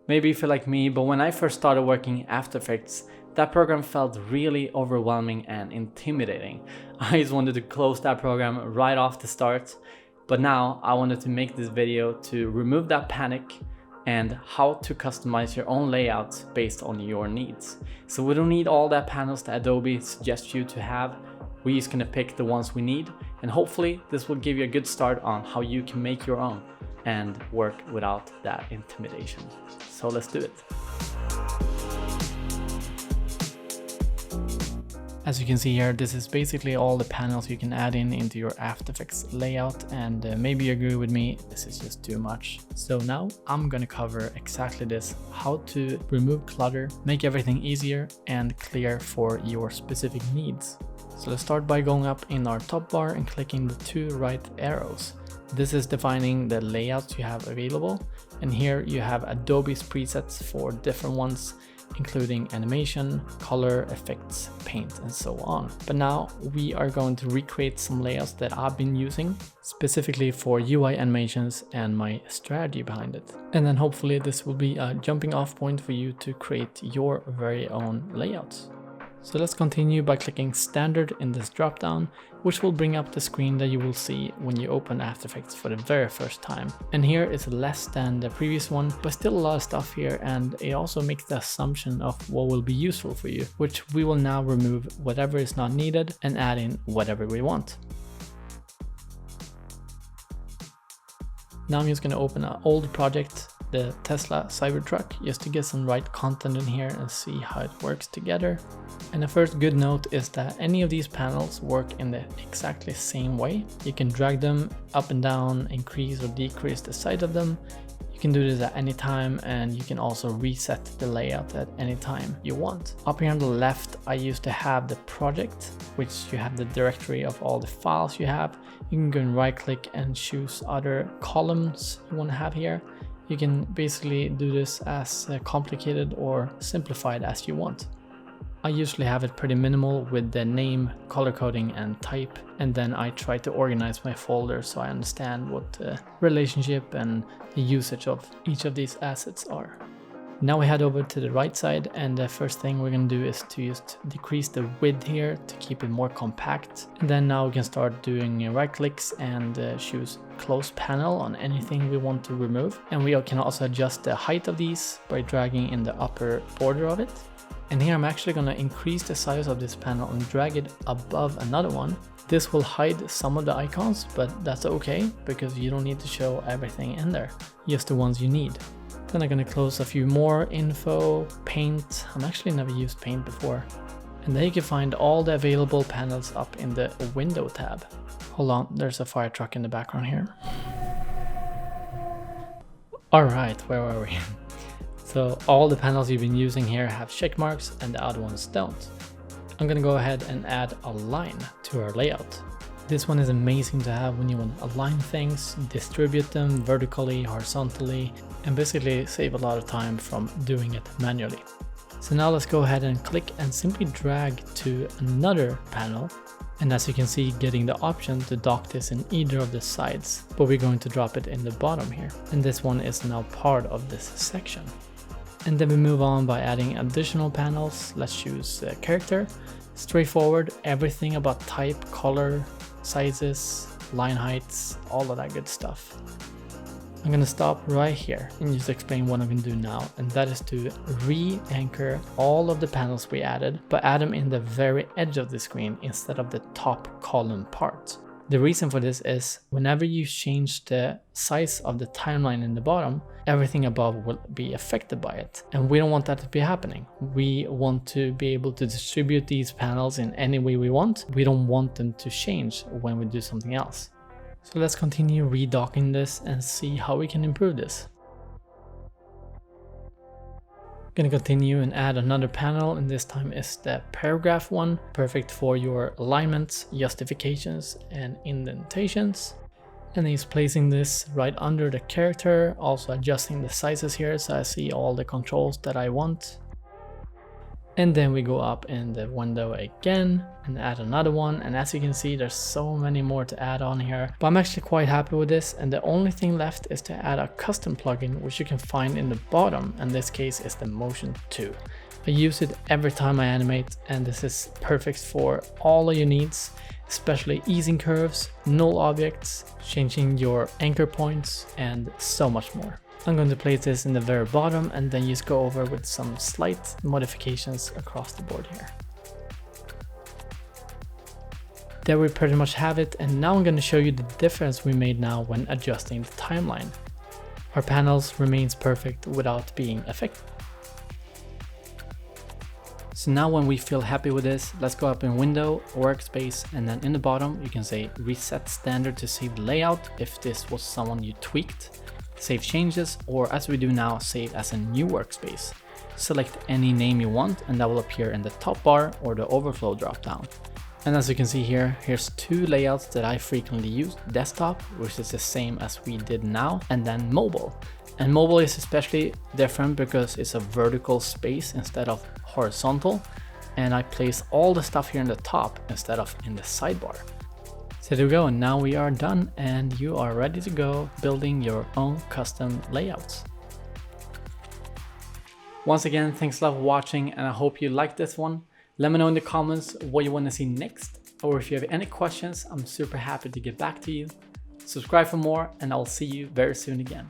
Maybe you feel like me, but when I first started working After Effects, that program felt really overwhelming and intimidating. I just wanted to close that program right off the start. But now I wanted to make this video to remove that panic and how to customize your own layout based on your needs. So we don't need all that panels that Adobe suggests you to have. We're just gonna pick the ones we need, and hopefully this will give you a good start on how you can make your own and work without that intimidation. So let's do it. As you can see here, this is basically all the panels you can add into your After Effects layout, and maybe you agree with me, this is just too much. So now I'm gonna cover exactly this, how to remove clutter, make everything easier and clear for your specific needs. So let's start by going up in our top bar and clicking the 2 right arrows. This is defining the layouts you have available, and here you have Adobe's presets for different ones, including animation, color, effects, paint, and so on. But now we are going to recreate some layouts that I've been using specifically for UI animations and my strategy behind it. And then hopefully this will be a jumping off point for you to create your very own layouts. So let's continue by clicking standard in this dropdown, which will bring up the screen that you will see when you open After Effects for the very first time. And here is less than the previous one, but still a lot of stuff here, and it also makes the assumption of what will be useful for you, which we will now remove whatever is not needed and add in whatever we want. Now I'm just going to open an old project, the Tesla Cybertruck, just to get some right content in here and see how it works together. And the first good note is that any of these panels work in the exactly same way. You can drag them up and down, increase or decrease the size of them. You can do this at any time, and you can also reset the layout at any time you want. Up here on the left, I used to have the project, which you have the directory of all the files you have. You can go and right click and choose other columns you want to have here. You can basically do this as complicated or simplified as you want. I usually have it pretty minimal with the name, color coding and type, and then I try to organize my folders so I understand what the relationship and the usage of each of these assets are. Now we head over to the right side, and the first thing we're going to do is to just decrease the width here to keep it more compact. And then now we can start doing right clicks and choose close panel on anything we want to remove. And we can also adjust the height of these by dragging in the upper border of it. And here I'm actually going to increase the size of this panel and drag it above another one. This will hide some of the icons, but that's okay because you don't need to show everything in there, just the ones you need. Then I'm going to close a few more, info, paint. I'm actually never used paint before. And there you can find all the available panels up in the window tab. Hold on, there's a fire truck in the background here. All right, where were we? So all the panels you've been using here have check marks and the other ones don't. I'm gonna go ahead and add a line to our layout. This one is amazing to have when you want to align things, distribute them vertically, horizontally, and basically save a lot of time from doing it manually. So now let's go ahead and click and simply drag to another panel. And as you can see, getting the option to dock this in either of the sides, but we're going to drop it in the bottom here. And this one is now part of this section. And then we move on by adding additional panels. Let's choose character. Straightforward, everything about type, color, sizes, line heights, all of that good stuff. I'm gonna stop right here and just explain what I'm gonna do now, and that is to re-anchor all of the panels we added, but add them in the very edge of the screen instead of the top column part. The reason for this is whenever you change the size of the timeline in the bottom, everything above will be affected by it. And we don't want that to be happening. We want to be able to distribute these panels in any way we want. We don't want them to change when we do something else. So let's continue redocking this and see how we can improve this. Gonna continue and add another panel, and this time is the paragraph one, perfect for your alignments, justifications and indentations. And he's placing this right under the character, also adjusting the sizes here so I see all the controls that I want. And then we go up in the window again and add another one. And as you can see, there's so many more to add on here, but I'm actually quite happy with this. And the only thing left is to add a custom plugin, which you can find in the bottom. In this case is the Motion 2. I use it every time I animate, and this is perfect for all of your needs, especially easing curves, null objects, changing your anchor points, and so much more. I'm going to place this in the very bottom and then just go over with some slight modifications across the board here. There we pretty much have it, and now I'm going to show you the difference we made now when adjusting the timeline. Our panels remains perfect without being affected. So now when we feel happy with this, let's go up in Window, Workspace, and then in the bottom you can say Reset Standard to save the layout if this was someone you tweaked. Save changes, or as we do now, save as a new workspace. Select any name you want and that will appear in the top bar or the overflow dropdown. And as you can see here, here's two layouts that I frequently use: desktop, which is the same as we did now, and then mobile. And mobile is especially different because it's a vertical space instead of horizontal, and I place all the stuff here in the top instead of in the sidebar. So there we go, and now we are done and you are ready to go building your own custom layouts. Once again, thanks a lot for watching, and I hope you liked this one. Let me know in the comments what you want to see next, or if you have any questions, I'm super happy to get back to you. Subscribe for more, and I'll see you very soon again.